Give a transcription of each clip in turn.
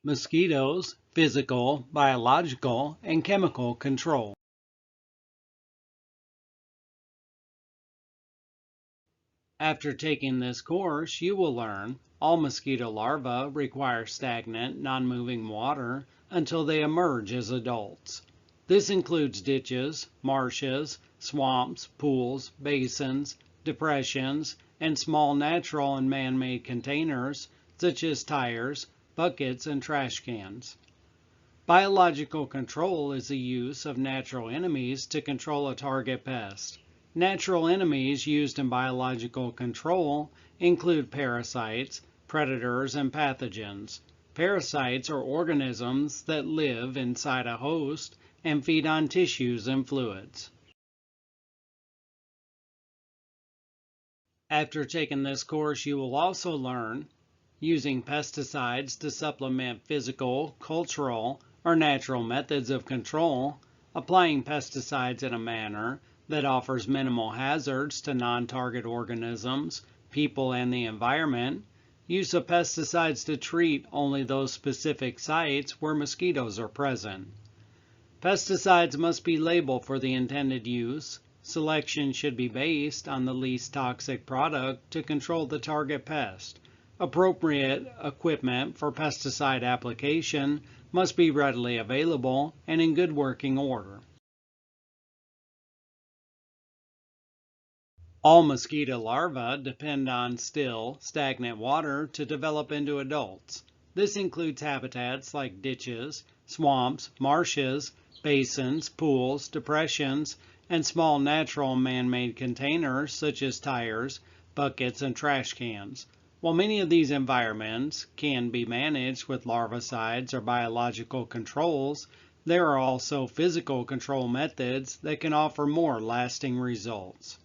Mosquitoes, physical, biological, and chemical control. After taking this course, you will learn all mosquito larvae require stagnant, non-moving water until they emerge as adults. This includes ditches, marshes, swamps, pools, basins, depressions, and small natural and man-made containers such as tires, buckets, and trash cans. Biological control is the use of natural enemies to control a target pest. Natural enemies used in biological control include parasites, predators, and pathogens. Parasites are organisms that live inside a host and feed on tissues and fluids. After taking this course, you will also learn using pesticides to supplement physical, cultural, or natural methods of control, applying pesticides in a manner that offers minimal hazards to non-target organisms, people, and the environment, use of pesticides to treat only those specific sites where mosquitoes are present. Pesticides must be labeled for the intended use. Selection should be based on the least toxic product to control the target pest. Appropriate equipment for pesticide application must be readily available and in good working order. All mosquito larvae depend on still, stagnant water to develop into adults. This includes habitats like ditches, swamps, marshes, basins, pools, depressions, and small natural man-made containers such as tires, buckets, and trash cans. While many of these environments can be managed with larvicides or biological controls, there are also physical control methods that can offer more lasting results.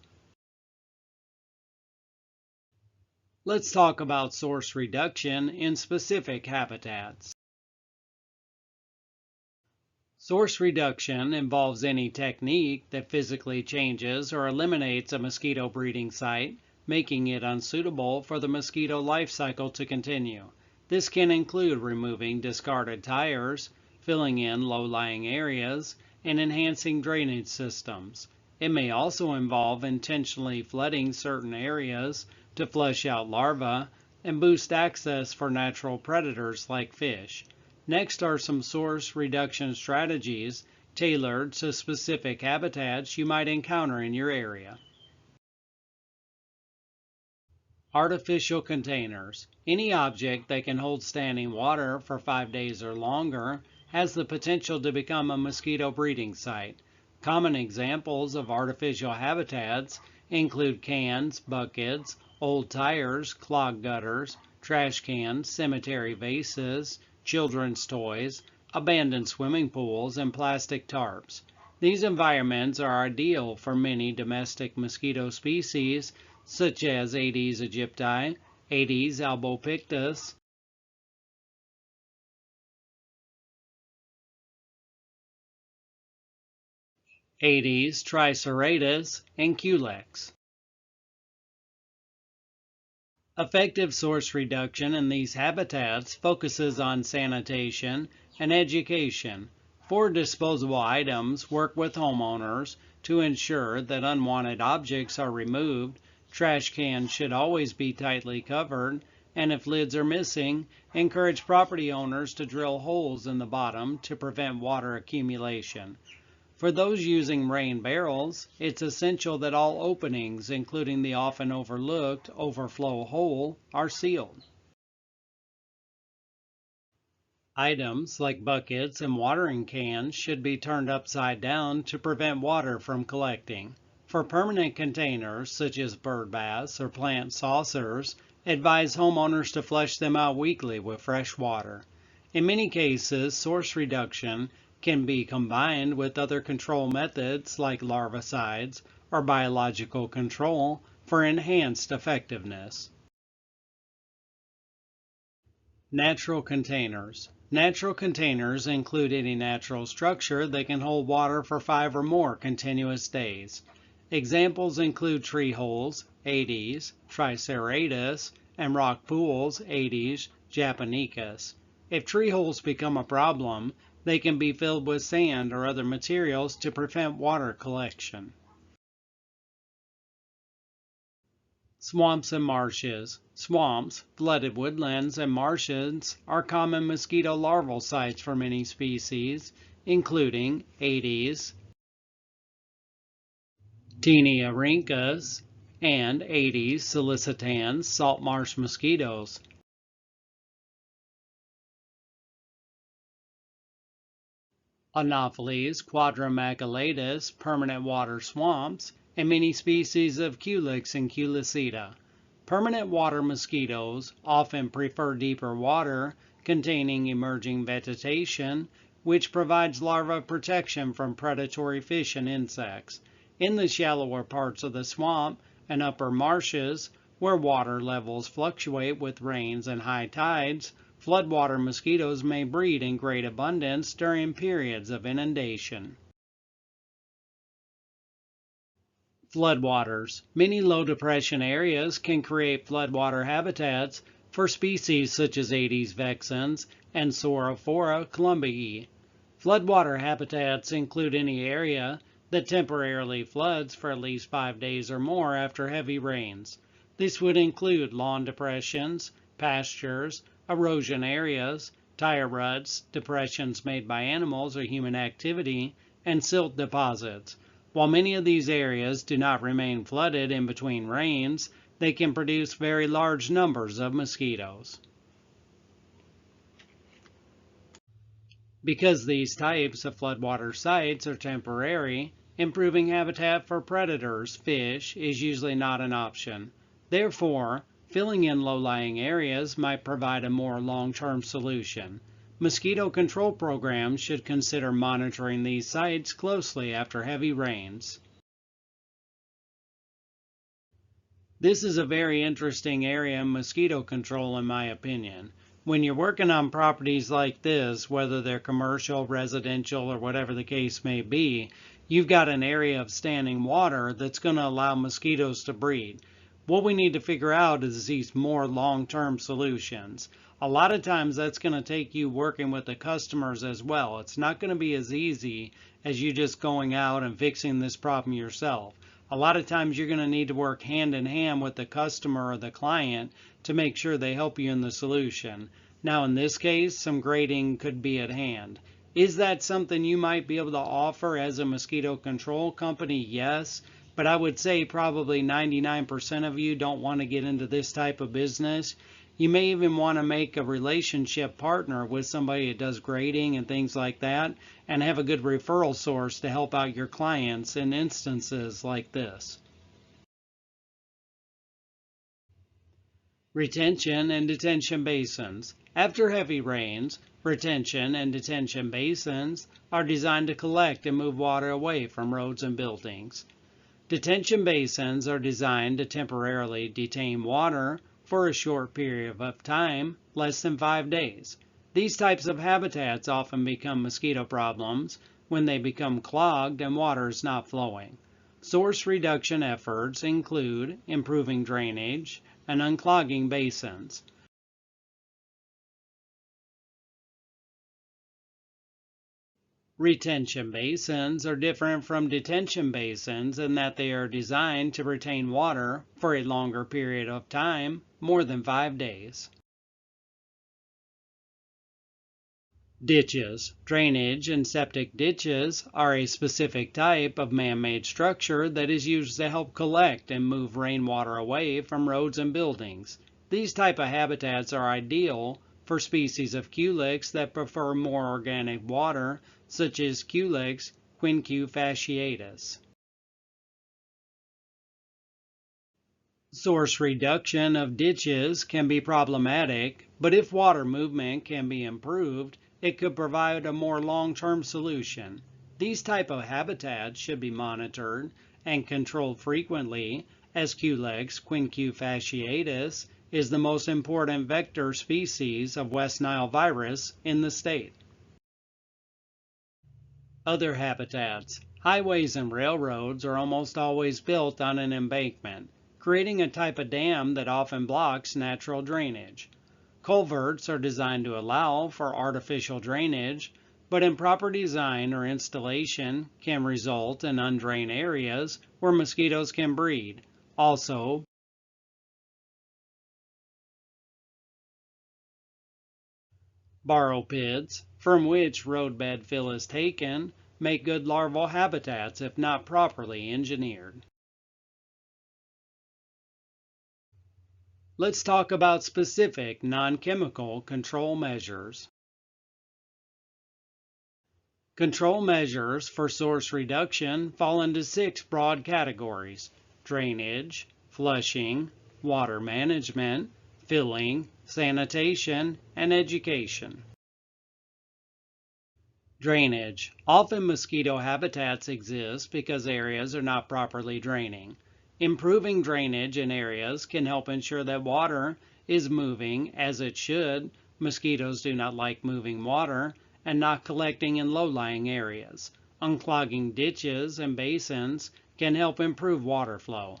Let's talk about source reduction in specific habitats. Source reduction involves any technique that physically changes or eliminates a mosquito breeding site, making it unsuitable for the mosquito life cycle to continue. This can include removing discarded tires, filling in low-lying areas, and enhancing drainage systems. It may also involve intentionally flooding certain areas to flush out larvae and boost access for natural predators like fish. Next are some source reduction strategies tailored to specific habitats you might encounter in your area. Artificial containers. Any object that can hold standing water for 5 days or longer has the potential to become a mosquito breeding site. Common examples of artificial habitats include cans, buckets, old tires, clogged gutters, trash cans, cemetery vases, children's toys, abandoned swimming pools, and plastic tarps. These environments are ideal for many domestic mosquito species such as Aedes aegypti, Aedes albopictus, Aedes triceratus, and Culex. Effective source reduction in these habitats focuses on sanitation and education. For disposable items, work with homeowners to ensure that unwanted objects are removed. Trash cans should always be tightly covered, and if lids are missing, encourage property owners to drill holes in the bottom to prevent water accumulation. For those using rain barrels, it's essential that all openings, including the often overlooked overflow hole, are sealed. Items like buckets and watering cans should be turned upside down to prevent water from collecting. For permanent containers, such as bird baths or plant saucers, advise homeowners to flush them out weekly with fresh water. In many cases, source reduction can be combined with other control methods like larvicides or biological control for enhanced effectiveness. Natural containers. Natural containers include any natural structure that can hold water for 5 or more continuous days. Examples include tree holes, Aedes, Triceratus, and rock pools, Aedes japonicus. If tree holes become a problem, they can be filled with sand or other materials to prevent water collection. Swamps and marshes. Swamps, flooded woodlands, and marshes are common mosquito larval sites for many species, including Aedes, Taeniorhynchus, and Aedes sollicitans salt marsh mosquitoes. Anopheles quadrimaculatus, permanent water swamps, and many species of Culex and Culicida. Permanent water mosquitoes often prefer deeper water containing emerging vegetation, which provides larva protection from predatory fish and insects. In the shallower parts of the swamp and upper marshes, where water levels fluctuate with rains and high tides, floodwater mosquitoes may breed in great abundance during periods of inundation. Floodwaters. Many low depression areas can create floodwater habitats for species such as Aedes vexans and Saurophora columbii. Floodwater habitats include any area that temporarily floods for at least 5 days or more after heavy rains. This would include lawn depressions, pastures, erosion areas, tire ruts, depressions made by animals or human activity, and silt deposits. While many of these areas do not remain flooded in between rains, they can produce very large numbers of mosquitoes. Because these types of floodwater sites are temporary, improving habitat for predators, fish, is usually not an option. Therefore, filling in low-lying areas might provide a more long-term solution. Mosquito control programs should consider monitoring these sites closely after heavy rains. This is a very interesting area in mosquito control, in my opinion. When you're working on properties like this, whether they're commercial, residential, or whatever the case may be, you've got an area of standing water that's going to allow mosquitoes to breed. What we need to figure out is these more long-term solutions. A lot of times that's going to take you working with the customers as well. It's not going to be as easy as you just going out and fixing this problem yourself. A lot of times you're going to need to work hand in hand with the customer or the client to make sure they help you in the solution. Now in this case, some grading could be at hand. Is that something you might be able to offer as a mosquito control company? Yes. But I would say probably 99% of you don't want to get into this type of business. You may even want to make a relationship partner with somebody that does grading and things like that, and have a good referral source to help out your clients in instances like this. Retention and detention basins. After heavy rains, retention and detention basins are designed to collect and move water away from roads and buildings. Detention basins are designed to temporarily detain water for a short period of time, less than 5 days. These types of habitats often become mosquito problems when they become clogged and water is not flowing. Source reduction efforts include improving drainage and unclogging basins. Retention basins are different from detention basins in that they are designed to retain water for a longer period of time, more than 5 days. Ditches. Drainage and septic ditches are a specific type of man-made structure that is used to help collect and move rainwater away from roads and buildings. These type of habitats are ideal for species of Culex that prefer more organic water, such as Culex quinquefasciatus. Source reduction of ditches can be problematic, but if water movement can be improved, it could provide a more long-term solution. These type of habitats should be monitored and controlled frequently, as Culex quinquefasciatus is the most important vector species of West Nile virus in the state. Other habitats. Highways and railroads are almost always built on an embankment, creating a type of dam that often blocks natural drainage. Culverts are designed to allow for artificial drainage, but improper design or installation can result in undrained areas where mosquitoes can breed. Also, borrow pits, from which roadbed fill is taken, make good larval habitats if not properly engineered. Let's talk about specific non-chemical control measures. Control measures for source reduction fall into 6 broad categories: drainage, flushing, water management, filling, sanitation, and education. Drainage. Often mosquito habitats exist because areas are not properly draining. Improving drainage in areas can help ensure that water is moving as it should. Mosquitoes do not like moving water, and not collecting in low-lying areas. Unclogging ditches and basins can help improve water flow.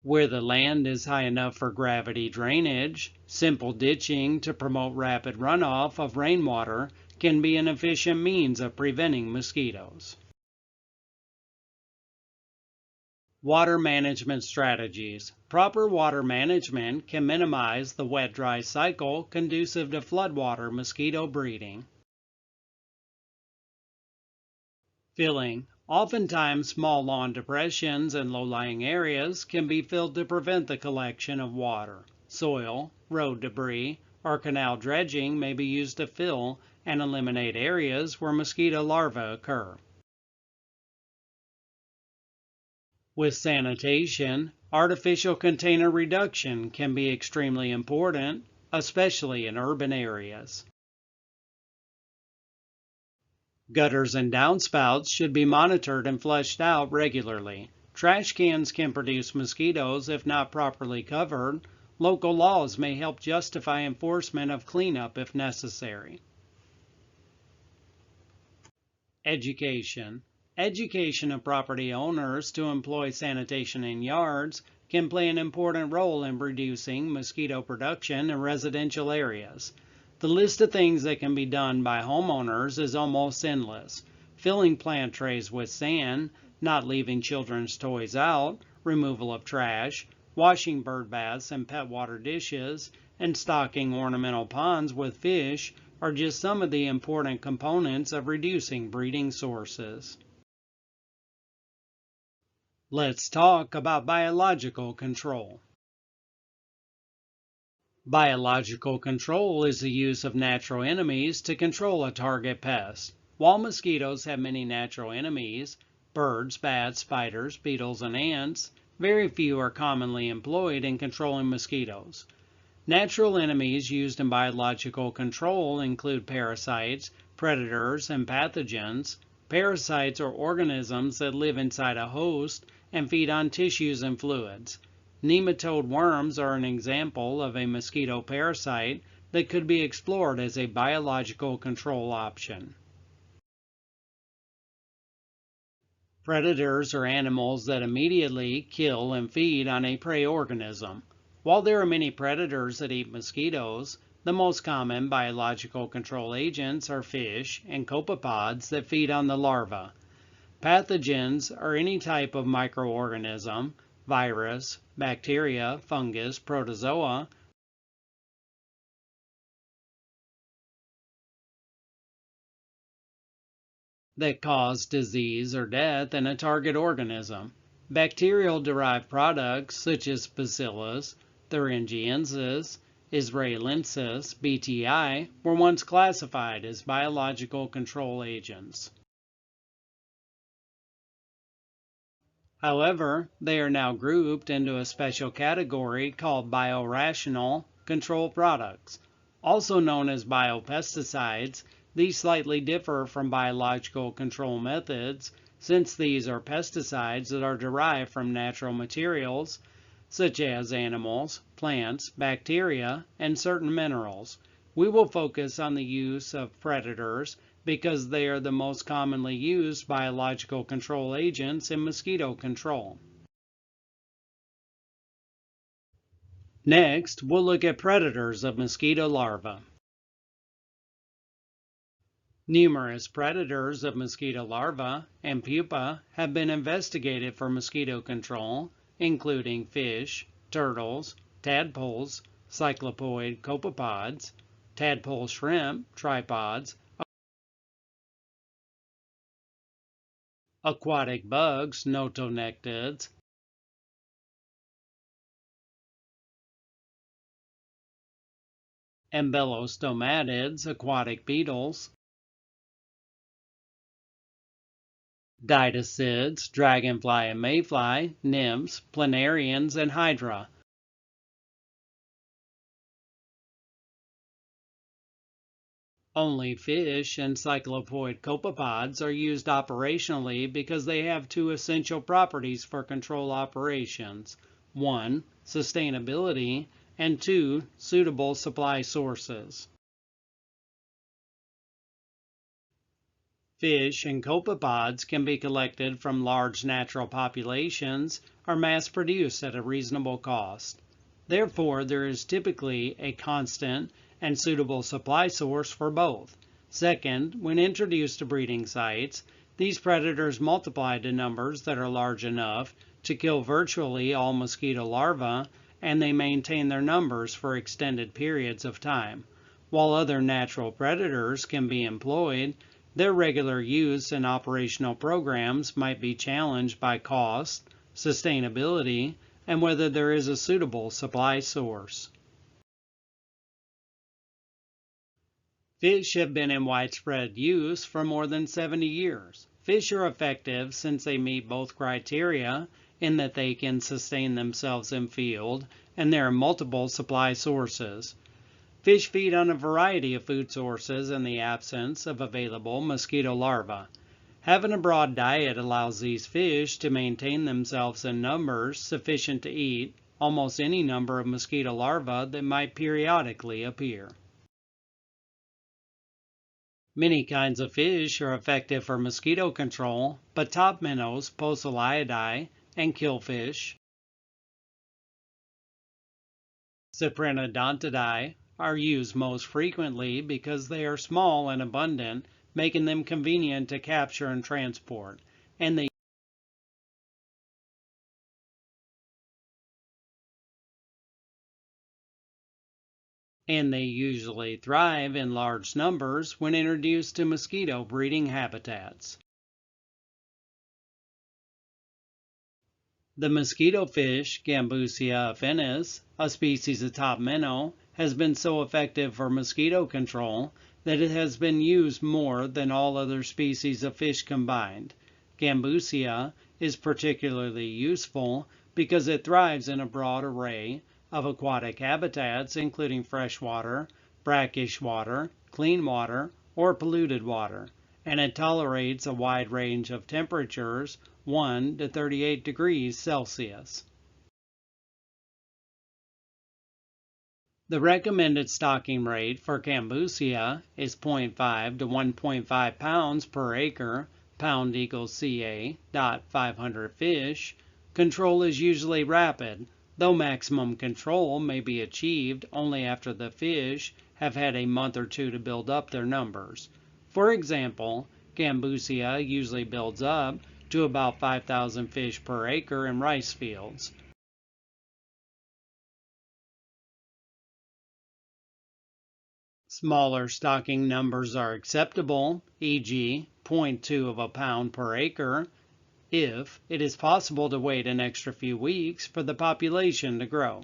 Where the land is high enough for gravity drainage, simple ditching to promote rapid runoff of rainwater can be an efficient means of preventing mosquitoes. Water management strategies. Proper water management can minimize the wet-dry cycle conducive to floodwater mosquito breeding. Filling. Oftentimes, small lawn depressions and low-lying areas can be filled to prevent the collection of water. Soil, road debris, or canal dredging may be used to fill and eliminate areas where mosquito larvae occur. With sanitation, artificial container reduction can be extremely important, especially in urban areas. Gutters and downspouts should be monitored and flushed out regularly. Trash cans can produce mosquitoes if not properly covered. Local laws may help justify enforcement of cleanup if necessary. Education. Education of property owners to employ sanitation in yards can play an important role in reducing mosquito production in residential areas. The list of things that can be done by homeowners is almost endless. Filling plant trays with sand, not leaving children's toys out, removal of trash, washing bird baths and pet water dishes, and stocking ornamental ponds with fish are just some of the important components of reducing breeding sources. Let's talk about biological control. Biological control is the use of natural enemies to control a target pest. While mosquitoes have many natural enemies, birds, bats, spiders, beetles, and ants, very few are commonly employed in controlling mosquitoes. Natural enemies used in biological control include parasites, predators, and pathogens. Parasites are organisms that live inside a host and feed on tissues and fluids. Nematode worms are an example of a mosquito parasite that could be explored as a biological control option. Predators are animals that immediately kill and feed on a prey organism. While there are many predators that eat mosquitoes, the most common biological control agents are fish and copepods that feed on the larvae. Pathogens are any type of microorganism, virus, bacteria, fungus, protozoa, that cause disease or death in a target organism. Bacterial-derived products such as Bacillus thuringiensis, Israelensis, BTI were once classified as biological control agents. However, they are now grouped into a special category called biorational control products. Also known as biopesticides, these slightly differ from biological control methods since these are pesticides that are derived from natural materials such as animals, plants, bacteria, and certain minerals. We will focus on the use of predators because they are the most commonly used biological control agents in mosquito control. Next, we'll look at predators of mosquito larvae. Numerous predators of mosquito larvae and pupa have been investigated for mosquito control, including fish, turtles, tadpoles, cyclopoid copepods, tadpole shrimp, tripods, aquatic bugs, notonectids, embellostomatids, aquatic beetles, didicids, dragonfly and mayfly, nymphs, planarians, and hydra. Only fish and cyclopoid copepods are used operationally because they have two essential properties for control operations: 1. Sustainability, and 2. Suitable supply sources. Fish and copepods can be collected from large natural populations or mass-produced at a reasonable cost. Therefore, there is typically a constant and suitable supply source for both. Second, when introduced to breeding sites, these predators multiply to numbers that are large enough to kill virtually all mosquito larvae, and they maintain their numbers for extended periods of time. While other natural predators can be employed, their regular use and operational programs might be challenged by cost, sustainability, and whether there is a suitable supply source. Fish have been in widespread use for more than 70 years. Fish are effective since they meet both criteria in that they can sustain themselves in field and there are multiple supply sources. Fish feed on a variety of food sources in the absence of available mosquito larvae. Having a broad diet allows these fish to maintain themselves in numbers sufficient to eat almost any number of mosquito larvae that might periodically appear. Many kinds of fish are effective for mosquito control, but top minnows, Poeciliidae, and killfish, Cyprinodontidae, are used most frequently because they are small and abundant, making them convenient to capture and transport, and they usually thrive in large numbers when introduced to mosquito breeding habitats. The mosquito fish, Gambusia affinis, a species of top minnow, has been so effective for mosquito control that it has been used more than all other species of fish combined. Gambusia is particularly useful because it thrives in a broad array of aquatic habitats, including freshwater, brackish water, clean water, or polluted water, and it tolerates a wide range of temperatures, 1 to 38 degrees Celsius. The recommended stocking rate for Gambusia is 0.5 to 1.5 pounds per acre, pound equals Ca, 500 fish. Control is usually rapid, though maximum control may be achieved only after the fish have had a month or two to build up their numbers. For example, Gambusia usually builds up to about 5,000 fish per acre in rice fields. Smaller stocking numbers are acceptable, e.g., 0.2 of a pound per acre, if it is possible to wait an extra few weeks for the population to grow.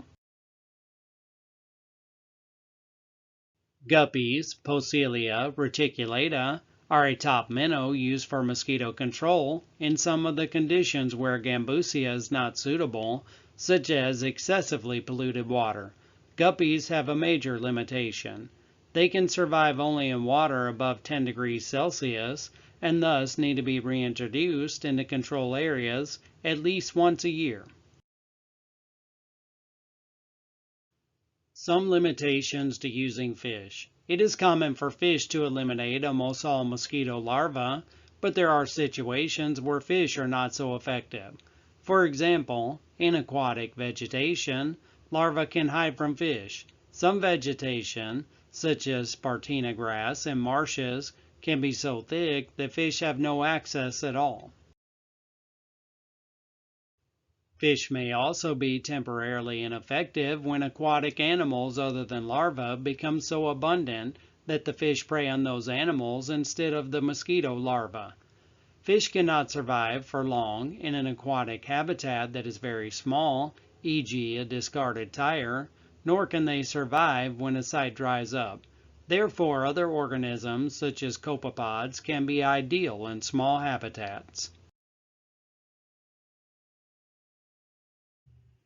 Guppies, Poecilia reticulata, are a top minnow used for mosquito control in some of the conditions where Gambusia is not suitable, such as excessively polluted water. Guppies have a major limitation. They can survive only in water above 10 degrees Celsius and thus need to be reintroduced into control areas at least once a year. Some limitations to using fish. It is common for fish to eliminate almost all mosquito larvae, but there are situations where fish are not so effective. For example, in aquatic vegetation, larvae can hide from fish. Some vegetation, such as spartina grass and marshes, can be so thick that fish have no access at all. Fish may also be temporarily ineffective when aquatic animals other than larvae become so abundant that the fish prey on those animals instead of the mosquito larvae. Fish cannot survive for long in an aquatic habitat that is very small, e.g. a discarded tire, nor can they survive when a site dries up. Therefore, other organisms such as copepods can be ideal in small habitats.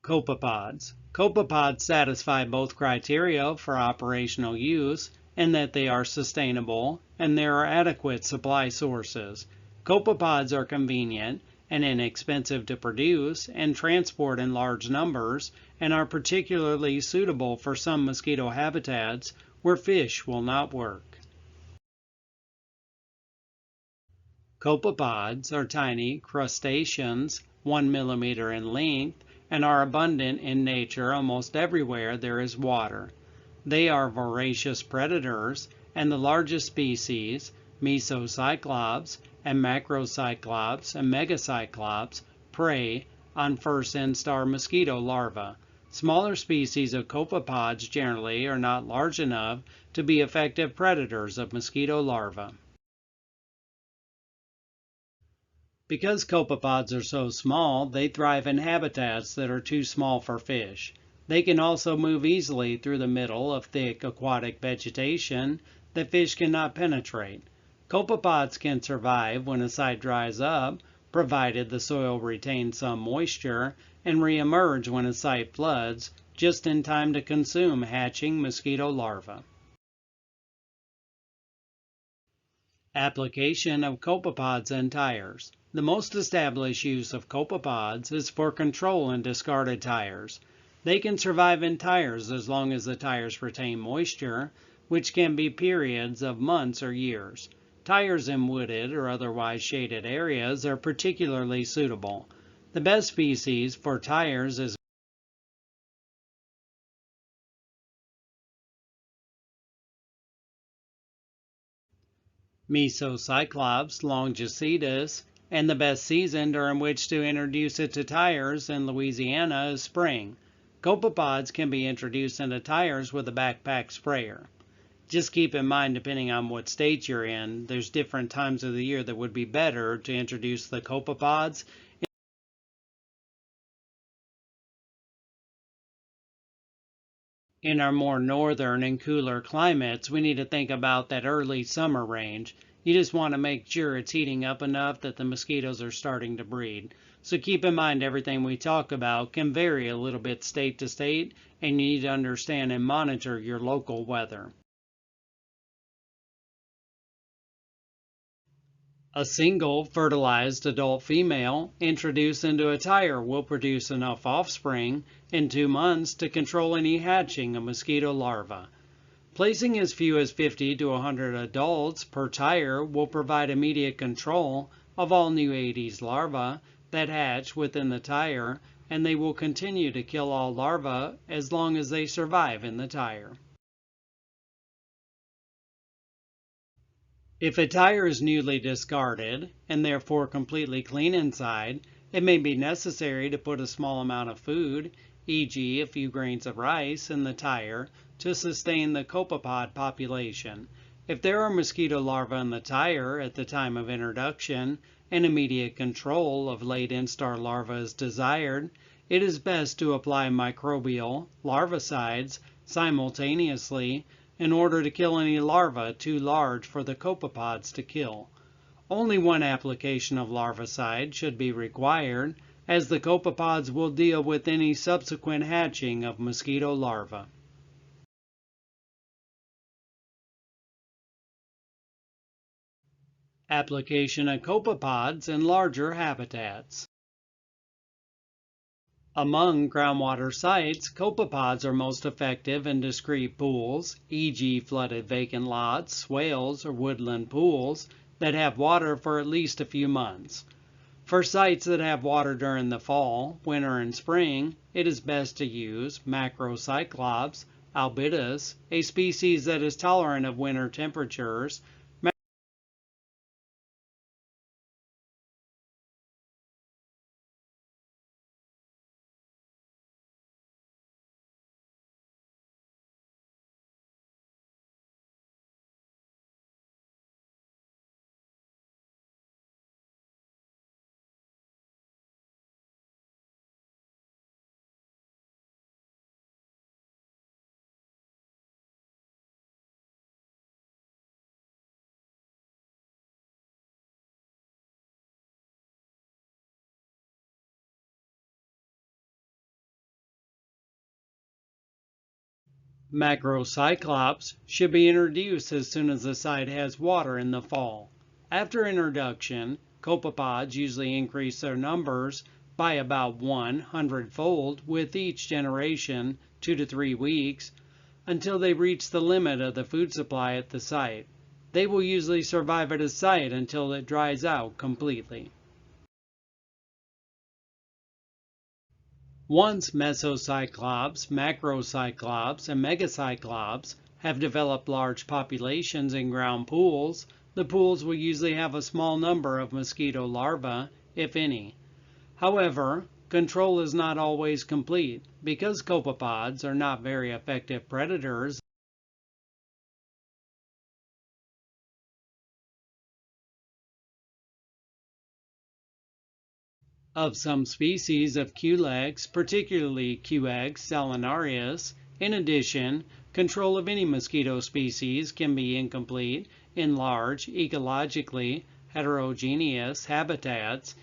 Copepods. Copepods satisfy both criteria for operational use in that they are sustainable and there are adequate supply sources. Copepods are convenient and inexpensive to produce and transport in large numbers and are particularly suitable for some mosquito habitats where fish will not work. Copepods are tiny crustaceans, 1 millimeter in length, and are abundant in nature almost everywhere there is water. They are voracious predators, and the largest species, Mesocyclops and Macrocyclops and Megacyclops, prey on first instar mosquito larvae. Smaller species of copepods generally are not large enough to be effective predators of mosquito larvae. Because copepods are so small, they thrive in habitats that are too small for fish. They can also move easily through the middle of thick aquatic vegetation that fish cannot penetrate. Copepods can survive when a site dries up, provided the soil retains some moisture, and reemerge when a site floods, just in time to consume hatching mosquito larvae. Application of copepods and tires. The most established use of copepods is for control in discarded tires. They can survive in tires as long as the tires retain moisture, which can be periods of months or years. Tires in wooded or otherwise shaded areas are particularly suitable. The best species for tires is Mesocyclops longicetus, and the best season during which to introduce it to tires in Louisiana is spring. Copepods can be introduced into tires with a backpack sprayer. Just keep in mind, depending on what state you're in, there's different times of the year that would be better to introduce the copepods. In our more northern and cooler climates, we need to think about that early summer range. You just want to make sure it's heating up enough that the mosquitoes are starting to breed. So keep in mind everything we talk about can vary a little bit state to state, and you need to understand and monitor your local weather. A single fertilized adult female introduced into a tire will produce enough offspring in 2 months to control any hatching of mosquito larvae. Placing as few as 50 to 100 adults per tire will provide immediate control of all new Aedes larvae that hatch within the tire, and they will continue to kill all larvae as long as they survive in the tire. If a tire is newly discarded, and therefore completely clean inside, it may be necessary to put a small amount of food, e.g. a few grains of rice, in the tire to sustain the copepod population. If there are mosquito larvae in the tire at the time of introduction, and immediate control of late instar larvae is desired, it is best to apply microbial larvicides simultaneously in order to kill any larvae too large for the copepods to kill. Only one application of larvicide should be required, as the copepods will deal with any subsequent hatching of mosquito larvae. Application of copepods in larger habitats. Among groundwater sites, copepods are most effective in discrete pools, e.g. flooded vacant lots, swales, or woodland pools that have water for at least a few months. For sites that have water during the fall, winter, and spring, it is best to use Macrocyclops albidus, a species that is tolerant of winter temperatures. Macrocyclops should be introduced as soon as the site has water in the fall. After introduction, copepods usually increase their numbers by about 100-fold with each generation, 2 to 3 weeks, until they reach the limit of the food supply at the site. They will usually survive at a site until it dries out completely. Once mesocyclops, macrocyclops, and megacyclops have developed large populations in ground pools, the pools will usually have a small number of mosquito larvae, if any. However, control is not always complete. Because copepods are not very effective predators of some species of culex, particularly Culex salinarius. In addition, control of any mosquito species can be incomplete in large, ecologically heterogeneous habitats,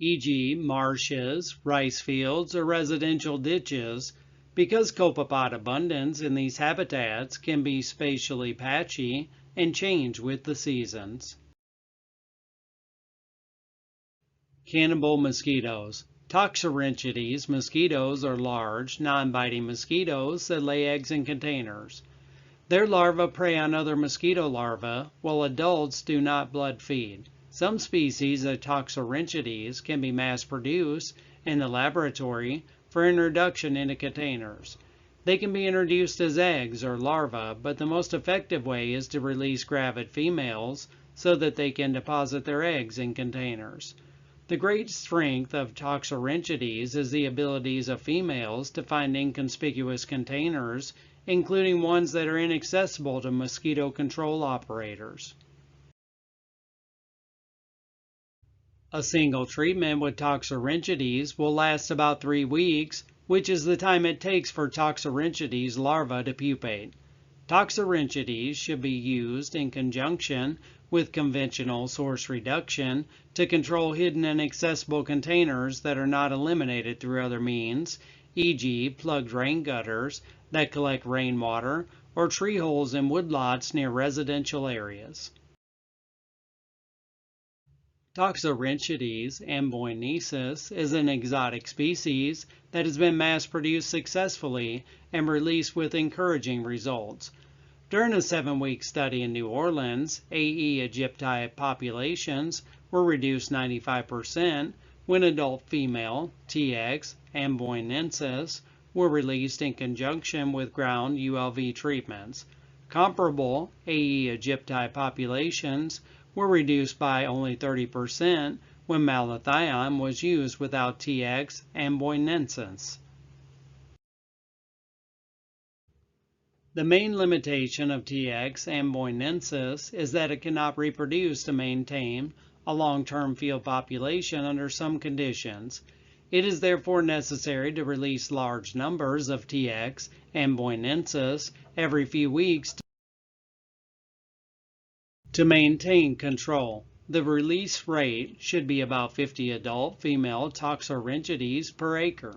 e.g., marshes, rice fields, or residential ditches, because copepod abundance in these habitats can be spatially patchy and change with the seasons. Cannibal mosquitoes. Toxorynchides mosquitoes are large, non-biting mosquitoes that lay eggs in containers. Their larvae prey on other mosquito larvae, while adults do not blood feed. Some species of Toxorynchides can be mass-produced in the laboratory for introduction into containers. They can be introduced as eggs or larvae, but the most effective way is to release gravid females so that they can deposit their eggs in containers. The great strength of Toxorynchides is the abilities of females to find inconspicuous containers, including ones that are inaccessible to mosquito control operators. A single treatment with Toxorynchides will last about 3 weeks, which is the time it takes for Toxorynchides larvae to pupate. Toxorynchides should be used in conjunction with conventional source reduction to control hidden and accessible containers that are not eliminated through other means, e.g., plugged rain gutters that collect rainwater or tree holes in woodlots near residential areas. Toxorynchides amboinensis is an exotic species that has been mass-produced successfully and released with encouraging results. During a 7-week study in New Orleans, A.E. aegypti populations were reduced 95% when adult female TX amboinensis were released in conjunction with ground ULV treatments. Comparable A.E. aegypti populations were reduced by only 30% when malathion was used without TX amboinensis. The main limitation of TX amboinensis is that it cannot reproduce to maintain a long-term field population under some conditions. It is therefore necessary to release large numbers of TX amboinensis every few weeks to maintain control. The release rate should be about 50 adult female Toxorynchides per acre.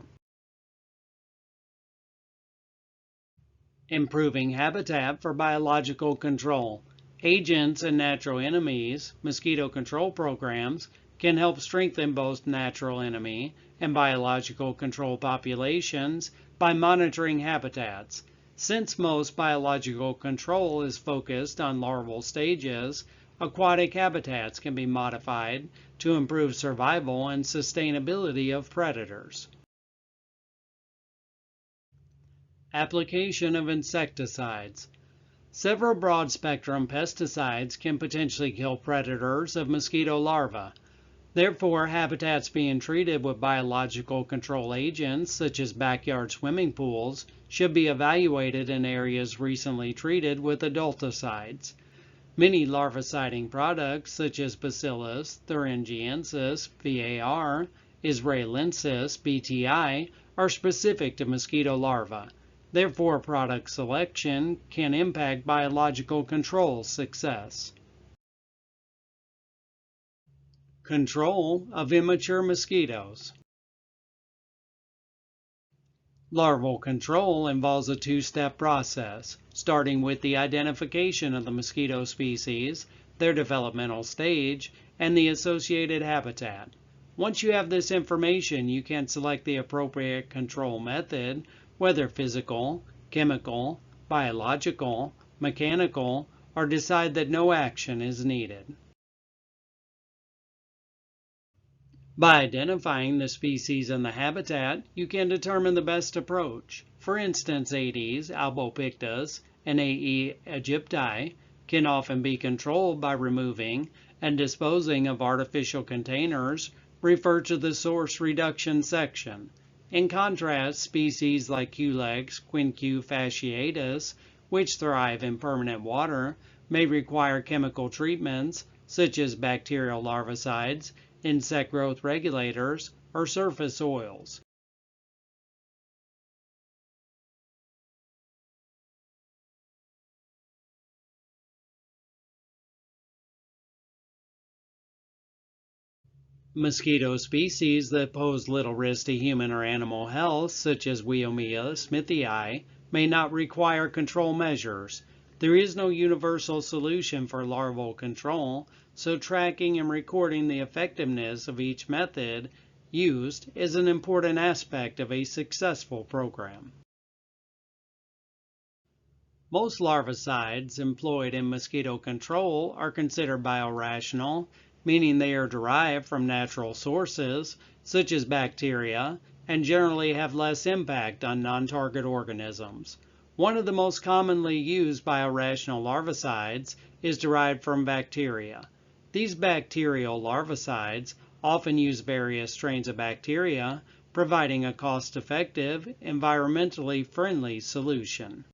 Improving habitat for biological control. Agents and natural enemies, mosquito control programs, can help strengthen both natural enemy and biological control populations by monitoring habitats. Since most biological control is focused on larval stages, aquatic habitats can be modified to improve survival and sustainability of predators. Application of insecticides. Several broad-spectrum pesticides can potentially kill predators of mosquito larvae. Therefore, habitats being treated with biological control agents, such as backyard swimming pools, should be evaluated in areas recently treated with adulticides. Many larviciding products, such as Bacillus thuringiensis VAR, Israelensis BTI, are specific to mosquito larvae. Therefore, product selection can impact biological control success. Control of immature mosquitoes. Larval control involves a two-step process, starting with the identification of the mosquito species, their developmental stage, and the associated habitat. Once you have this information, you can select the appropriate control method, whether physical, chemical, biological, mechanical, or decide that no action is needed. By identifying the species and the habitat, you can determine the best approach. For instance, Aedes albopictus and AE aegypti can often be controlled by removing and disposing of artificial containers. Refer to the source reduction section. In contrast, species like Culex quinque fasciatus, which thrive in permanent water, may require chemical treatments such as bacterial larvicides, insect growth regulators, or surface oils. Mosquito species that pose little risk to human or animal health, such as Weomia smithii, may not require control measures. There is no universal solution for larval control, so tracking and recording the effectiveness of each method used is an important aspect of a successful program. Most larvicides employed in mosquito control are considered biorational, meaning they are derived from natural sources, such as bacteria, and generally have less impact on non-target organisms. One of the most commonly used biorational larvicides is derived from bacteria. These bacterial larvicides often use various strains of bacteria, providing a cost-effective, environmentally friendly solution.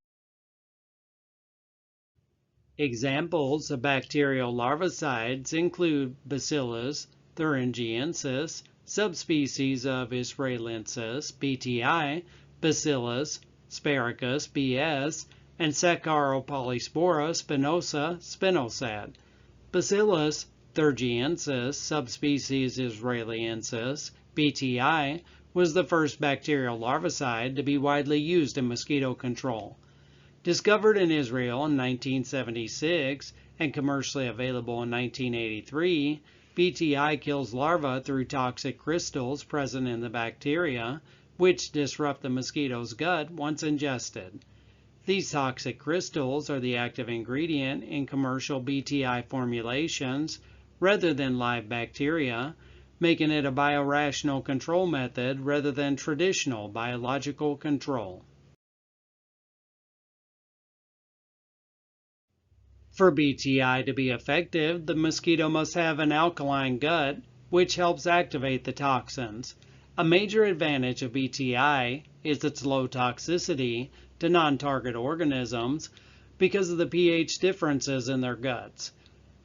Examples of bacterial larvicides include Bacillus thuringiensis, subspecies of Israelensis BTI, Bacillus sphaericus BS, and Saccharopolyspora spinosa spinosad. Bacillus thuringiensis, subspecies Israelensis BTI, was the first bacterial larvicide to be widely used in mosquito control. Discovered in Israel in 1976 and commercially available in 1983, BTI kills larvae through toxic crystals present in the bacteria, which disrupt the mosquito's gut once ingested. These toxic crystals are the active ingredient in commercial BTI formulations rather than live bacteria, making it a biorational control method rather than traditional biological control. For BTI to be effective, the mosquito must have an alkaline gut, which helps activate the toxins. A major advantage of BTI is its low toxicity to non-target organisms because of the pH differences in their guts.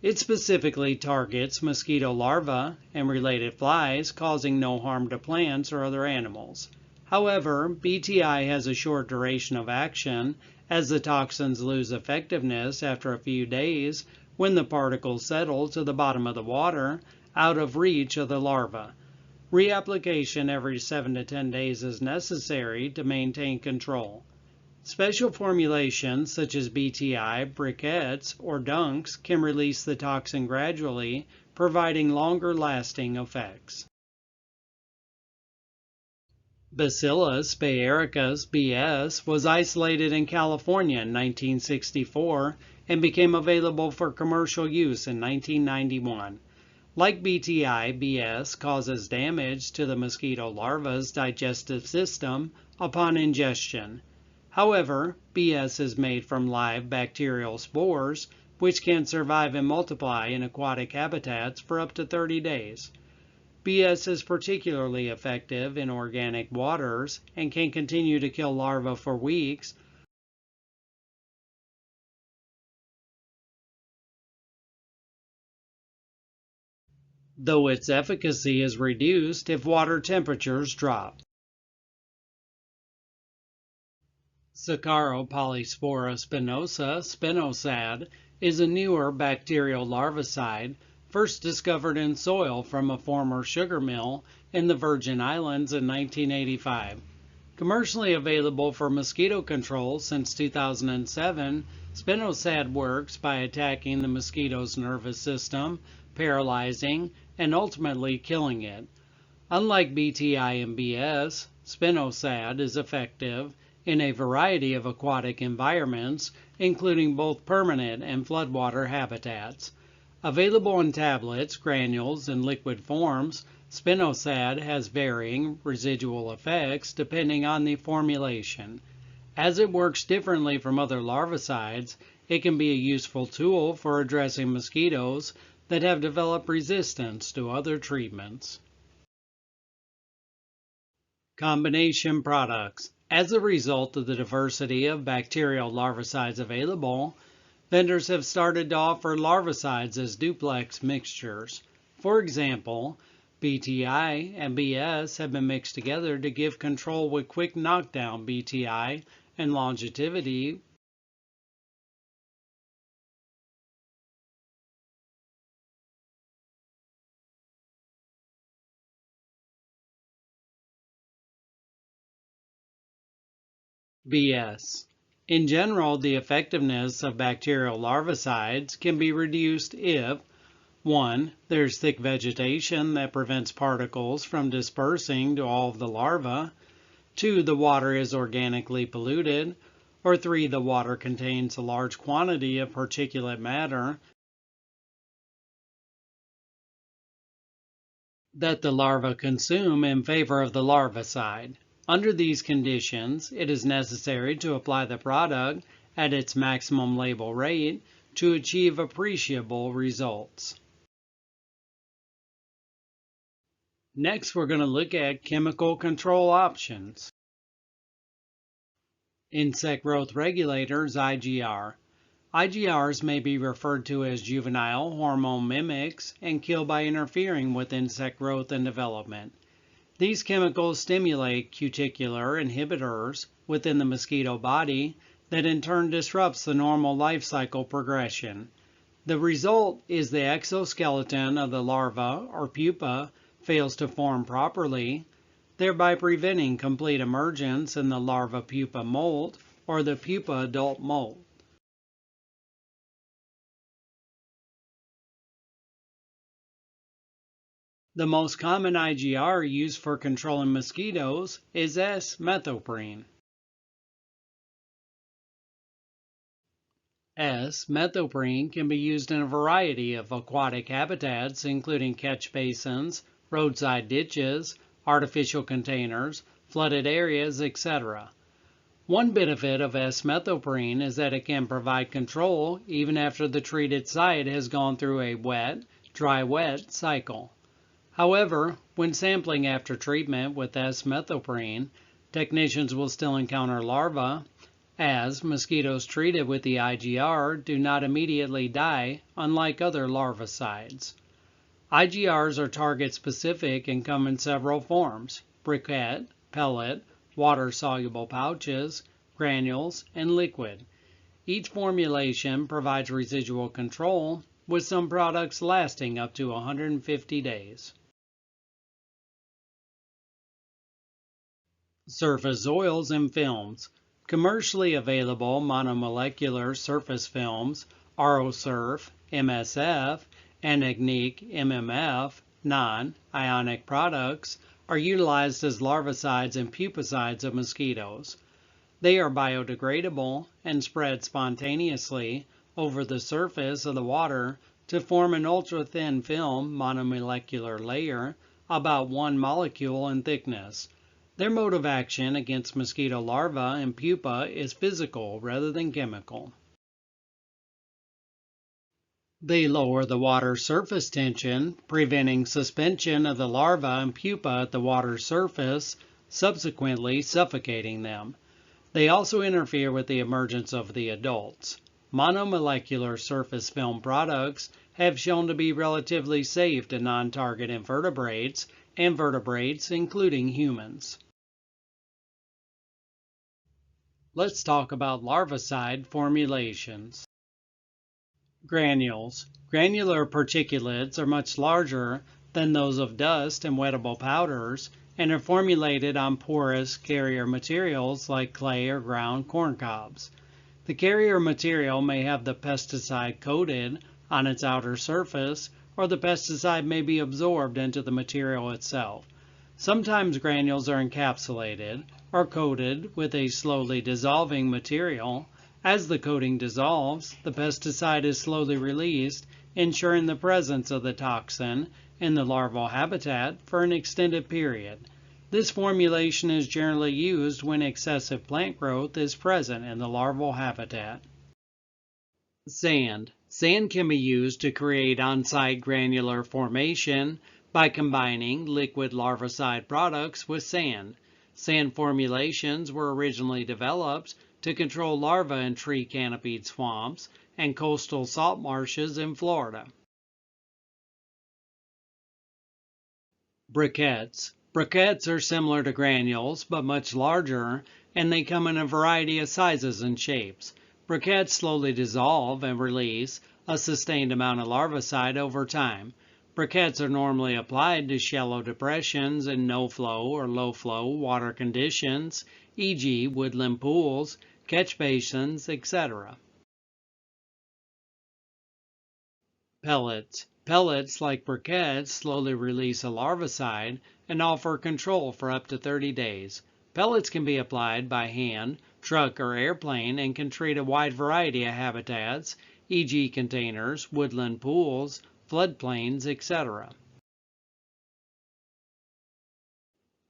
It specifically targets mosquito larvae and related flies, causing no harm to plants or other animals. However, BTI has a short duration of action, as the toxins lose effectiveness after a few days when the particles settle to the bottom of the water, out of reach of the larva. Reapplication every 7 to 10 days is necessary to maintain control. Special formulations such as BTI, briquettes, or dunks can release the toxin gradually, providing longer-lasting effects. Bacillus sphaericus (BS) was isolated in California in 1964 and became available for commercial use in 1991. Like BTI, BS causes damage to the mosquito larva's digestive system upon ingestion. However, BS is made from live bacterial spores, which can survive and multiply in aquatic habitats for up to 30 days. BS is particularly effective in organic waters and can continue to kill larvae for weeks, though its efficacy is reduced if water temperatures drop. Saccharopolyspora spinosa, spinosad, is a newer bacterial larvicide first discovered in soil from a former sugar mill in the Virgin Islands in 1985. Commercially available for mosquito control since 2007, spinosad works by attacking the mosquito's nervous system, paralyzing, and ultimately killing it. Unlike BTI and BS, spinosad is effective in a variety of aquatic environments, including both permanent and floodwater habitats. Available in tablets, granules, and liquid forms, spinosad has varying residual effects depending on the formulation. As it works differently from other larvicides, it can be a useful tool for addressing mosquitoes that have developed resistance to other treatments. Combination products. As a result of the diversity of bacterial larvicides available, vendors have started to offer larvicides as duplex mixtures. For example, BTI and BS have been mixed together to give control with quick knockdown BTI and longevity. BS. In general, the effectiveness of bacterial larvicides can be reduced if 1. There's thick vegetation that prevents particles from dispersing to all of the larvae. 2. The water is organically polluted. Or 3. The water contains a large quantity of particulate matter that the larvae consume in favor of the larvicide. Under these conditions, it is necessary to apply the product at its maximum label rate to achieve appreciable results. Next, we're going to look at chemical control options. Insect growth regulators, IGR. IGRs may be referred to as juvenile hormone mimics and kill by interfering with insect growth and development. These chemicals stimulate cuticular inhibitors within the mosquito body that in turn disrupts the normal life cycle progression. The result is the exoskeleton of the larva or pupa fails to form properly, thereby preventing complete emergence in the larva-pupa molt or the pupa-adult molt. The most common IGR used for controlling mosquitoes is S-methoprene. S-methoprene can be used in a variety of aquatic habitats, including catch basins, roadside ditches, artificial containers, flooded areas, etc. One benefit of S-methoprene is that it can provide control even after the treated site has gone through a wet, dry-wet cycle. However, when sampling after treatment with S-methoprene, technicians will still encounter larvae, as mosquitoes treated with the IGR do not immediately die, unlike other larvicides. IGRs are target-specific and come in several forms: briquette, pellet, water-soluble pouches, granules, and liquid. Each formulation provides residual control, with some products lasting up to 150 days. Surface oils and films. Commercially available monomolecular surface films, RO-Surf, MSF, and Agnique MMF, non-ionic products, are utilized as larvicides and pupicides of mosquitoes. They are biodegradable and spread spontaneously over the surface of the water to form an ultra-thin film monomolecular layer about 1 molecule in thickness. Their mode of action against mosquito larvae and pupa is physical rather than chemical. They lower the water surface tension, preventing suspension of the larva and pupa at the water surface, subsequently suffocating them. They also interfere with the emergence of the adults. Monomolecular surface film products have shown to be relatively safe to non-target invertebrates and vertebrates, including humans. Let's talk about larvicide formulations. Granules. Granular particulates are much larger than those of dust and wettable powders and are formulated on porous carrier materials like clay or ground corn cobs. The carrier material may have the pesticide coated on its outer surface, or the pesticide may be absorbed into the material itself. Sometimes granules are encapsulated or coated with a slowly dissolving material. As the coating dissolves, the pesticide is slowly released, ensuring the presence of the toxin in the larval habitat for an extended period. This formulation is generally used when excessive plant growth is present in the larval habitat. Sand. Sand can be used to create on-site granular formation by combining liquid larvicide products with sand. Sand formulations were originally developed to control larvae in tree-canopied swamps and coastal salt marshes in Florida. Briquettes. Briquettes are similar to granules, but much larger, and they come in a variety of sizes and shapes. Briquettes slowly dissolve and release a sustained amount of larvicide over time. Briquettes are normally applied to shallow depressions in no-flow or low-flow water conditions, e.g. woodland pools, catch basins, etc. Pellets. Pellets, like briquettes, slowly release a larvicide and offer control for up to 30 days. Pellets can be applied by hand, truck, or airplane and can treat a wide variety of habitats, e.g. containers, woodland pools, floodplains, etc.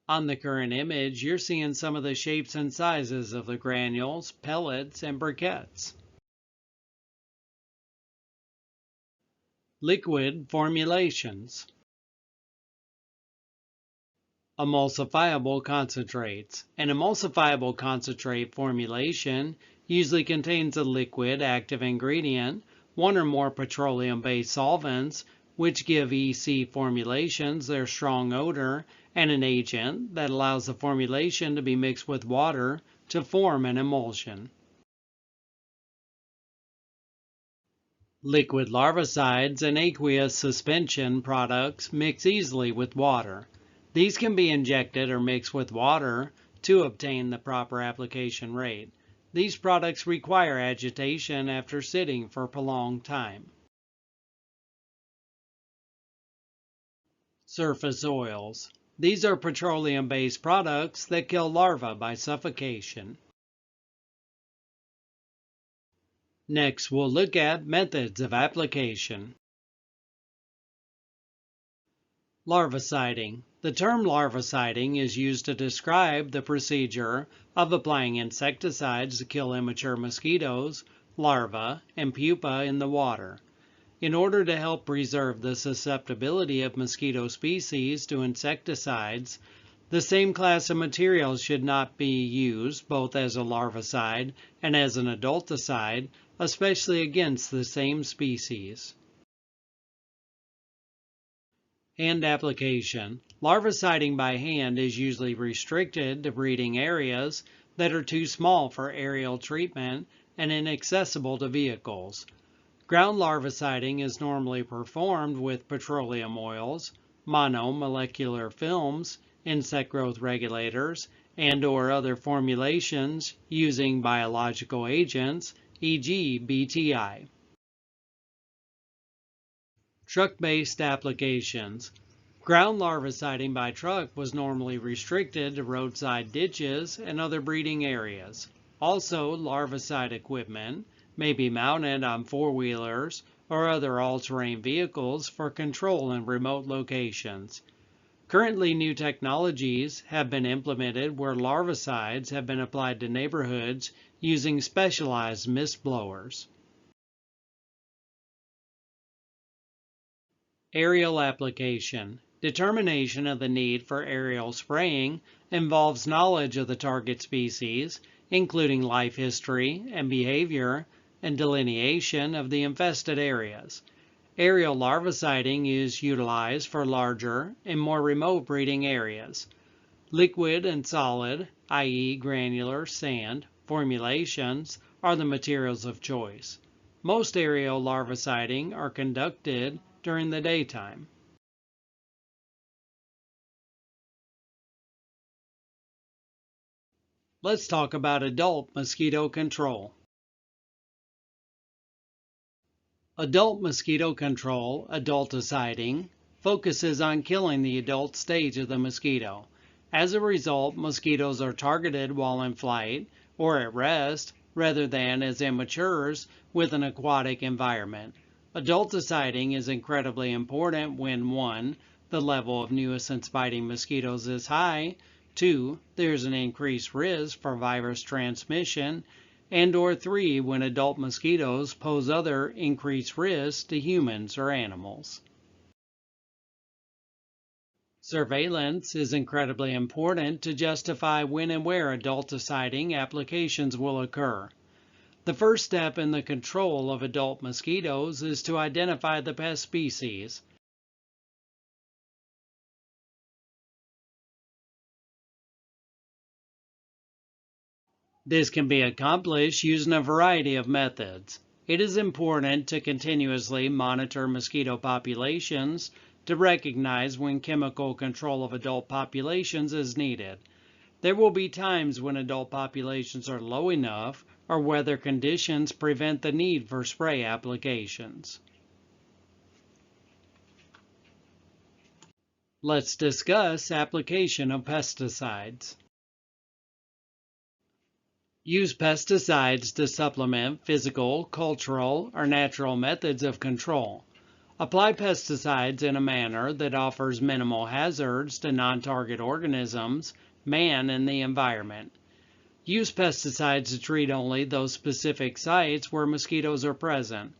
On the current image, you're seeing some of the shapes and sizes of the granules, pellets, and briquettes. Liquid formulations. Emulsifiable concentrates. An emulsifiable concentrate formulation usually contains a liquid active ingredient, one or more petroleum-based solvents, which give EC formulations their strong odor, and an agent that allows the formulation to be mixed with water to form an emulsion. Liquid larvicides and aqueous suspension products mix easily with water. These can be injected or mixed with water to obtain the proper application rate. These products require agitation after sitting for a prolonged time. Surface oils. These are petroleum-based products that kill larvae by suffocation. Next, we'll look at methods of application. Larviciding. The term larviciding is used to describe the procedure of applying insecticides to kill immature mosquitoes, larvae, and pupa in the water. In order to help preserve the susceptibility of mosquito species to insecticides, the same class of materials should not be used both as a larvicide and as an adulticide, especially against the same species. Hand application. Larviciding by hand is usually restricted to breeding areas that are too small for aerial treatment and inaccessible to vehicles. Ground larviciding is normally performed with petroleum oils, monomolecular films, insect growth regulators, and/or other formulations using biological agents, e.g. BTI. Truck-based applications. Ground larviciding by truck was normally restricted to roadside ditches and other breeding areas. Also, larvicide equipment may be mounted on four-wheelers or other all-terrain vehicles for control in remote locations. Currently, new technologies have been implemented where larvicides have been applied to neighborhoods using specialized mist blowers. Aerial application. Determination of the need for aerial spraying involves knowledge of the target species, including life history and behavior, and delineation of the infested areas. Aerial larviciding is utilized for larger and more remote breeding areas. Liquid and solid, i.e. granular, sand, formulations are the materials of choice. Most aerial larviciding are conducted during the daytime. Let's talk about adult mosquito control. Adult mosquito control, adulticiding, focuses on killing the adult stage of the mosquito. As a result, mosquitoes are targeted while in flight or at rest rather than as immatures with an aquatic environment. Adulticiding is incredibly important when 1. The level of nuisance biting mosquitoes is high, 2. There's an increased risk for virus transmission, and or 3. When adult mosquitoes pose other increased risks to humans or animals. Surveillance is incredibly important to justify when and where adulticiding applications will occur. The first step in the control of adult mosquitoes is to identify the pest species. This can be accomplished using a variety of methods. It is important to continuously monitor mosquito populations to recognize when chemical control of adult populations is needed. There will be times when adult populations are low enough or weather conditions prevent the need for spray applications. Let's discuss application of pesticides. Use pesticides to supplement physical, cultural, or natural methods of control. Apply pesticides in a manner that offers minimal hazards to non-target organisms, man, and the environment. Use pesticides to treat only those specific sites where mosquitoes are present.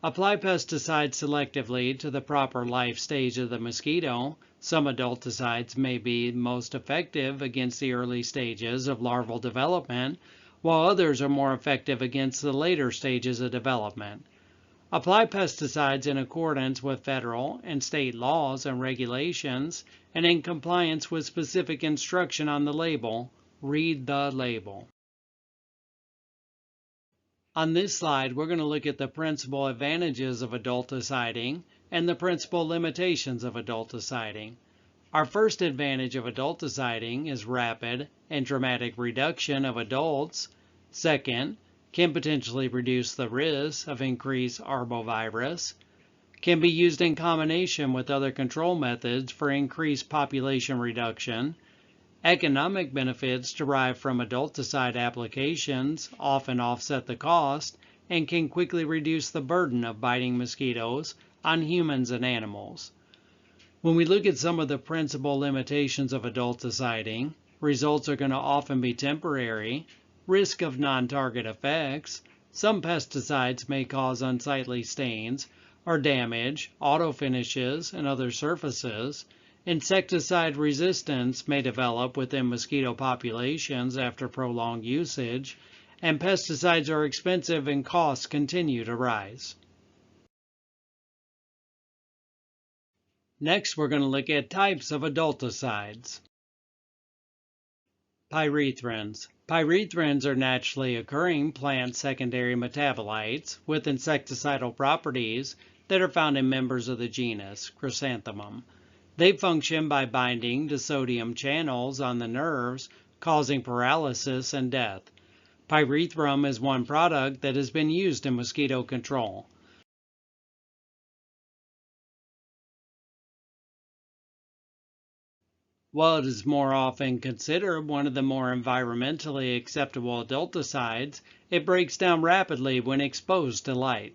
Apply pesticides selectively to the proper life stage of the mosquito. Some adulticides may be most effective against the early stages of larval development, while others are more effective against the later stages of development. Apply pesticides in accordance with federal and state laws and regulations and in compliance with specific instruction on the label. Read the label. On this slide, we're going to look at the principal advantages of adulticiding and the principal limitations of adulticiding. Our first advantage of adulticiding is rapid and dramatic reduction of adults. Second, can potentially reduce the risk of increased arbovirus. Can be used in combination with other control methods for increased population reduction. Economic benefits derived from adulticide applications often offset the cost and can quickly reduce the burden of biting mosquitoes on humans and animals. When we look at some of the principal limitations of adulticiding, results are going to often be temporary, risk of non-target effects, some pesticides may cause unsightly stains or damage auto finishes and other surfaces. Insecticide resistance may develop within mosquito populations after prolonged usage, and pesticides are expensive and costs continue to rise. Next, we're going to look at types of adulticides. Pyrethrins. Pyrethrins are naturally occurring plant secondary metabolites with insecticidal properties that are found in members of the genus Chrysanthemum. They function by binding to sodium channels on the nerves, causing paralysis and death. Pyrethrum is one product that has been used in mosquito control. While it is more often considered one of the more environmentally acceptable adulticides, it breaks down rapidly when exposed to light.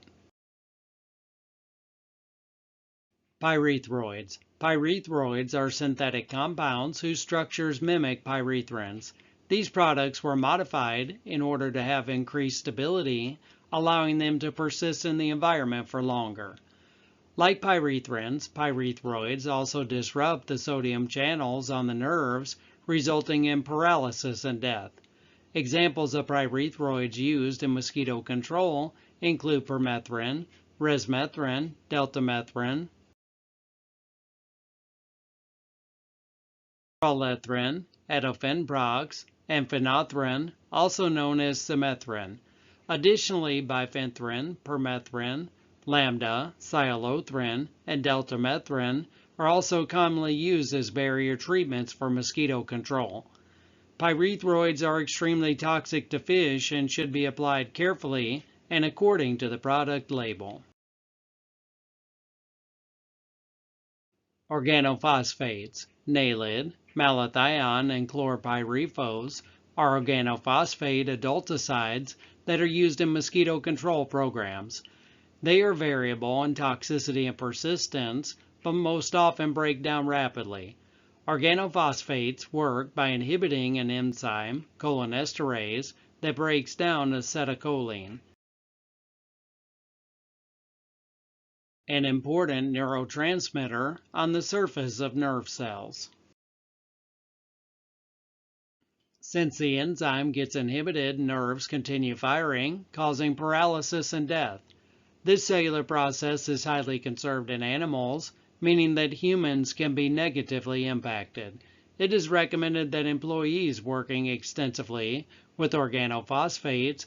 Pyrethroids. Pyrethroids are synthetic compounds whose structures mimic pyrethrins. These products were modified in order to have increased stability, allowing them to persist in the environment for longer. Like pyrethrins, pyrethroids also disrupt the sodium channels on the nerves, resulting in paralysis and death. Examples of pyrethroids used in mosquito control include permethrin, resmethrin, deltamethrin, prolethrin, etofenprox, and phenanthrene, also known as simethrin. Additionally, bifenthrin, permethrin, lambda, cyhalothrin, and deltamethrin are also commonly used as barrier treatments for mosquito control. Pyrethroids are extremely toxic to fish and should be applied carefully and according to the product label. Organophosphates, nalid, malathion, and chlorpyrifos are organophosphate adulticides that are used in mosquito control programs. They are variable in toxicity and persistence, but most often break down rapidly. Organophosphates work by inhibiting an enzyme, cholinesterase, that breaks down acetylcholine, an important neurotransmitter on the surface of nerve cells. Since the enzyme gets inhibited, nerves continue firing, causing paralysis and death. This cellular process is highly conserved in animals, meaning that humans can be negatively impacted. It is recommended that employees working extensively with organophosphates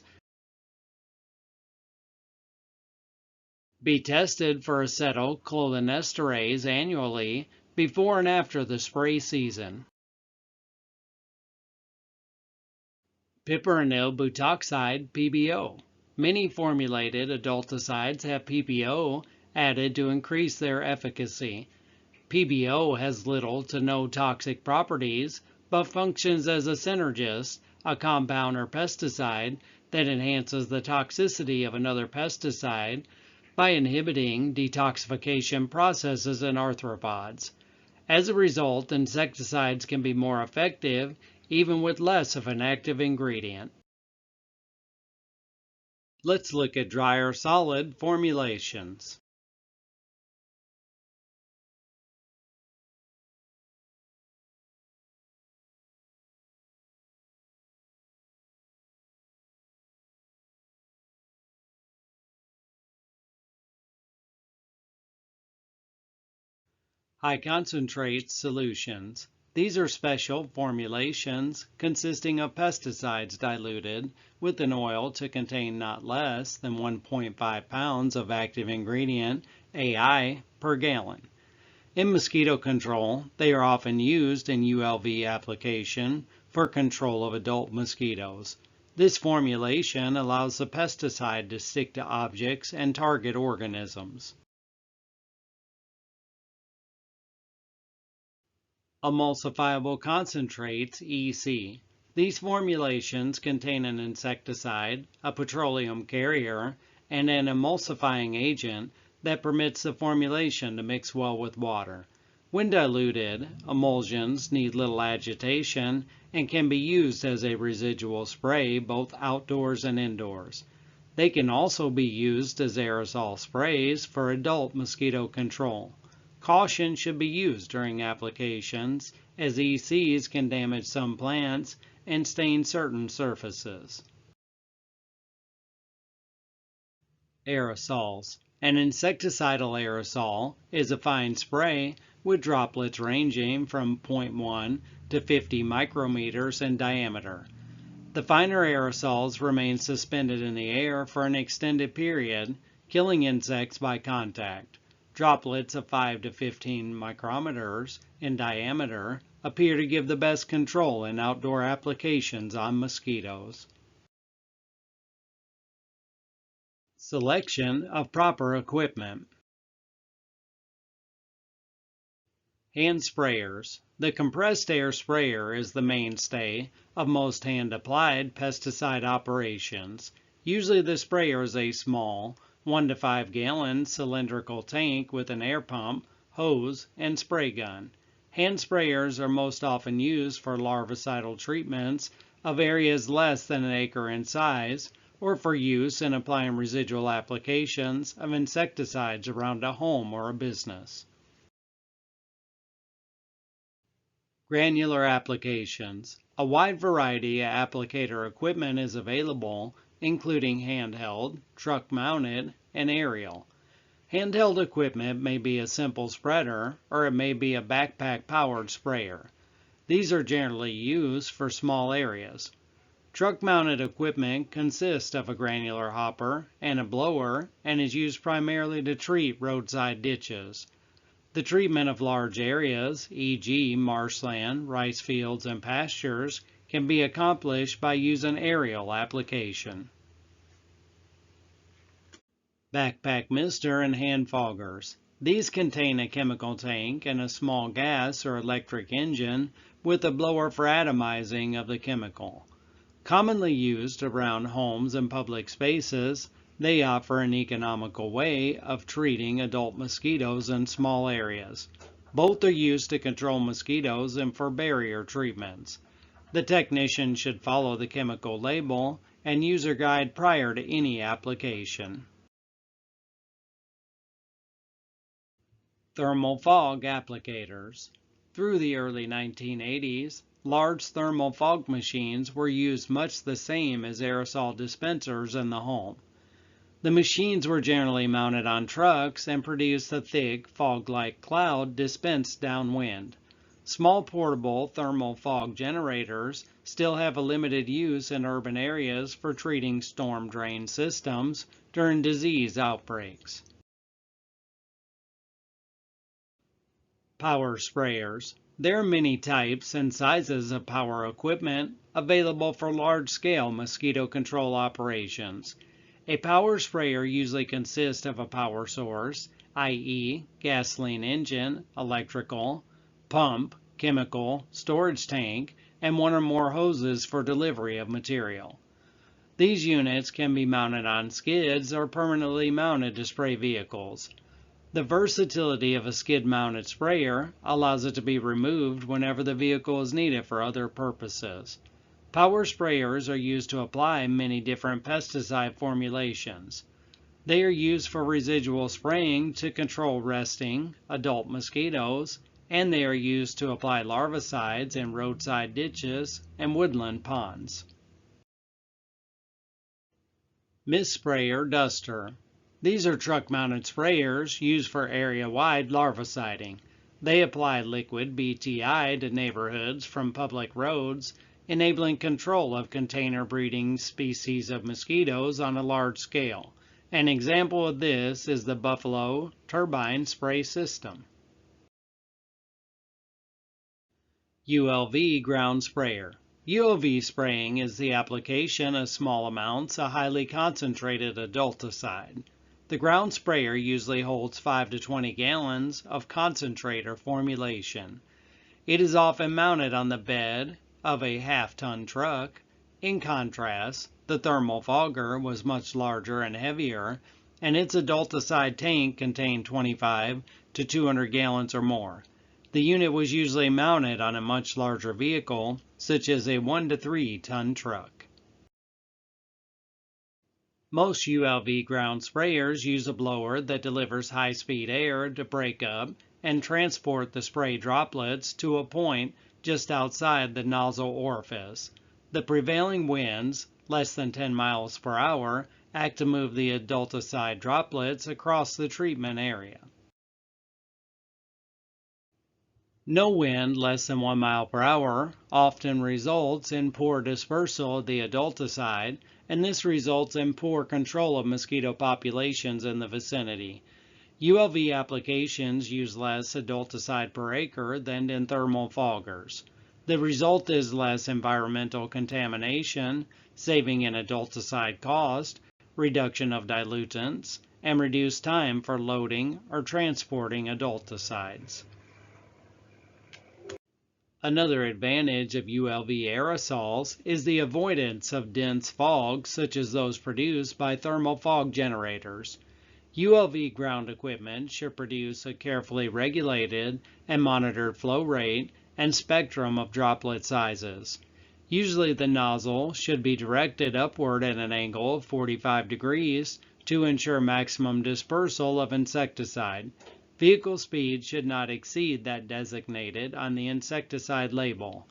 be tested for acetylcholinesterase annually before and after the spray season. Piperonyl butoxide (PBO). Many formulated adulticides have PBO added to increase their efficacy. PBO has little to no toxic properties, but functions as a synergist, a compound or pesticide that enhances the toxicity of another pesticide by inhibiting detoxification processes in arthropods. As a result, insecticides can be more effective even with less of an active ingredient. Let's look at dry or solid formulations. High concentrate solutions. These are special formulations consisting of pesticides diluted with an oil to contain not less than 1.5 pounds of active ingredient AI per gallon. In mosquito control, they are often used in ULV application for control of adult mosquitoes. This formulation allows the pesticide to stick to objects and target organisms. Emulsifiable concentrates (EC). These formulations contain an insecticide, a petroleum carrier, and an emulsifying agent that permits the formulation to mix well with water. When diluted, emulsions need little agitation and can be used as a residual spray both outdoors and indoors. They can also be used as aerosol sprays for adult mosquito control. Caution should be used during applications, as ECs can damage some plants and stain certain surfaces. Aerosols. An insecticidal aerosol is a fine spray with droplets ranging from 0.1 to 50 micrometers in diameter. The finer aerosols remain suspended in the air for an extended period, killing insects by contact. Droplets of 5 to 15 micrometers in diameter appear to give the best control in outdoor applications on mosquitoes. Selection of proper equipment. Hand sprayers. The compressed air sprayer is the mainstay of most hand-applied pesticide operations. Usually the sprayer is a small, 1 to 5 gallon cylindrical tank with an air pump, hose, and spray gun. Hand sprayers are most often used for larvicidal treatments of areas less than an acre in size, or for use in applying residual applications of insecticides around a home or a business. Granular applications. A wide variety of applicator equipment is available, including handheld, truck-mounted, and aerial. Handheld equipment may be a simple spreader, or it may be a backpack-powered sprayer. These are generally used for small areas. Truck-mounted equipment consists of a granular hopper and a blower and is used primarily to treat roadside ditches. The treatment of large areas, e.g. marshland, rice fields, and pastures, can be accomplished by using aerial application. Backpack mister and hand foggers. These contain a chemical tank and a small gas or electric engine with a blower for atomizing of the chemical. Commonly used around homes and public spaces, they offer an economical way of treating adult mosquitoes in small areas. Both are used to control mosquitoes and for barrier treatments. The technician should follow the chemical label and user guide prior to any application. Thermal fog applicators. Through the early 1980s, large thermal fog machines were used much the same as aerosol dispensers in the home. The machines were generally mounted on trucks and produced a thick, fog-like cloud dispensed downwind. Small portable thermal fog generators still have a limited use in urban areas for treating storm drain systems during disease outbreaks. Power sprayers. There are many types and sizes of power equipment available for large-scale mosquito control operations. A power sprayer usually consists of a power source, i.e., gasoline engine, electrical, pump, chemical, storage tank, and one or more hoses for delivery of material. These units can be mounted on skids or permanently mounted to spray vehicles. The versatility of a skid-mounted sprayer allows it to be removed whenever the vehicle is needed for other purposes. Power sprayers are used to apply many different pesticide formulations. They are used for residual spraying to control resting, adult mosquitoes, and they are used to apply larvicides in roadside ditches and woodland ponds. Mist sprayer duster. These are truck-mounted sprayers used for area-wide larviciding. They apply liquid BTI to neighborhoods from public roads, enabling control of container breeding species of mosquitoes on a large scale. An example of this is the Buffalo turbine spray system. ULV ground sprayer. ULV spraying is the application of small amounts of highly concentrated adulticide. The ground sprayer usually holds 5 to 20 gallons of concentrate or formulation. It is often mounted on the bed of a half-ton truck. In contrast, the thermal fogger was much larger and heavier, and its adulticide tank contained 25 to 200 gallons or more. The unit was usually mounted on a much larger vehicle, such as a 1 to 3 ton truck. Most ULV ground sprayers use a blower that delivers high-speed air to break up and transport the spray droplets to a point just outside the nozzle orifice. The prevailing winds, less than 10 miles per hour, act to move the adulticide droplets across the treatment area. No wind less than 1 mile per hour often results in poor dispersal of the adulticide, and this results in poor control of mosquito populations in the vicinity. ULV applications use less adulticide per acre than in thermal foggers. The result is less environmental contamination, saving in adulticide cost, reduction of dilutants, and reduced time for loading or transporting adulticides. Another advantage of ULV aerosols is the avoidance of dense fog such as those produced by thermal fog generators. ULV ground equipment should produce a carefully regulated and monitored flow rate and spectrum of droplet sizes. Usually the nozzle should be directed upward at an angle of 45 degrees to ensure maximum dispersal of insecticide. Vehicle speed should not exceed that designated on the insecticide label.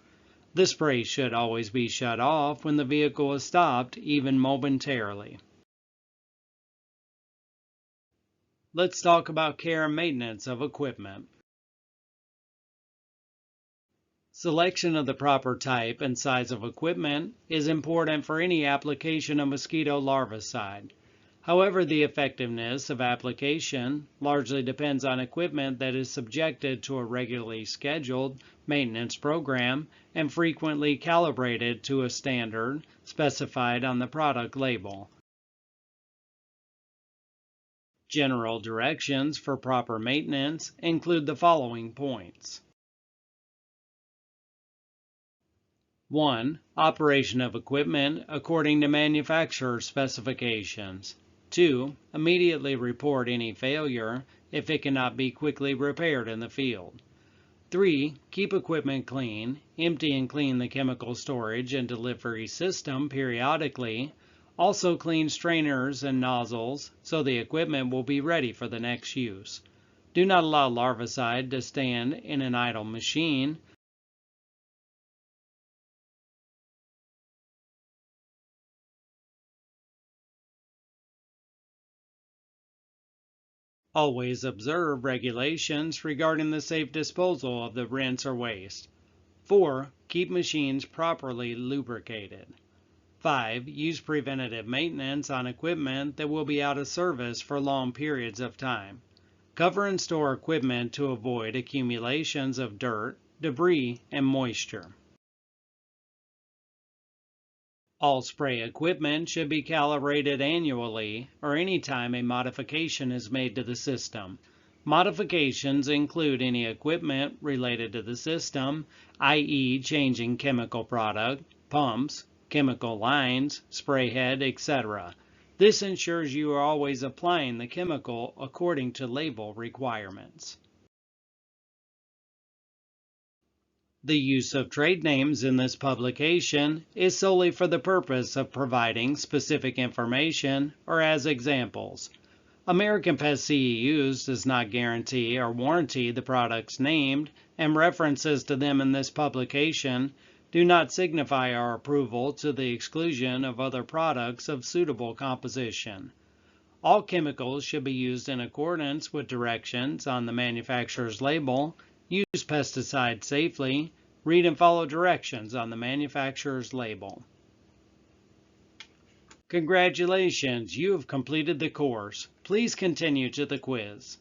The spray should always be shut off when the vehicle is stopped, even momentarily. Let's talk about care and maintenance of equipment. Selection of the proper type and size of equipment is important for any application of mosquito larvicide. However, the effectiveness of application largely depends on equipment that is subjected to a regularly scheduled maintenance program and frequently calibrated to a standard specified on the product label. General directions for proper maintenance include the following points. 1. Operation of equipment according to manufacturer specifications. 2. Immediately report any failure if it cannot be quickly repaired in the field. 3. Keep equipment clean. Empty and clean the chemical storage and delivery system periodically. Also clean strainers and nozzles so the equipment will be ready for the next use. Do not allow larvicide to stand in an idle machine. Always observe regulations regarding the safe disposal of the rinse or waste. 4. Keep machines properly lubricated. 5. Use preventative maintenance on equipment that will be out of service for long periods of time. Cover and store equipment to avoid accumulations of dirt, debris, and moisture. All spray equipment should be calibrated annually or any time a modification is made to the system. Modifications include any equipment related to the system, i.e. changing chemical product, pumps, chemical lines, spray head, etc. This ensures you are always applying the chemical according to label requirements. The use of trade names in this publication is solely for the purpose of providing specific information or as examples. American Pest CEUs does not guarantee or warranty the products named, and references to them in this publication do not signify our approval to the exclusion of other products of suitable composition. All chemicals should be used in accordance with directions on the manufacturer's label. Use pesticides safely. Read and follow directions on the manufacturer's label. Congratulations, you have completed the course. Please continue to the quiz.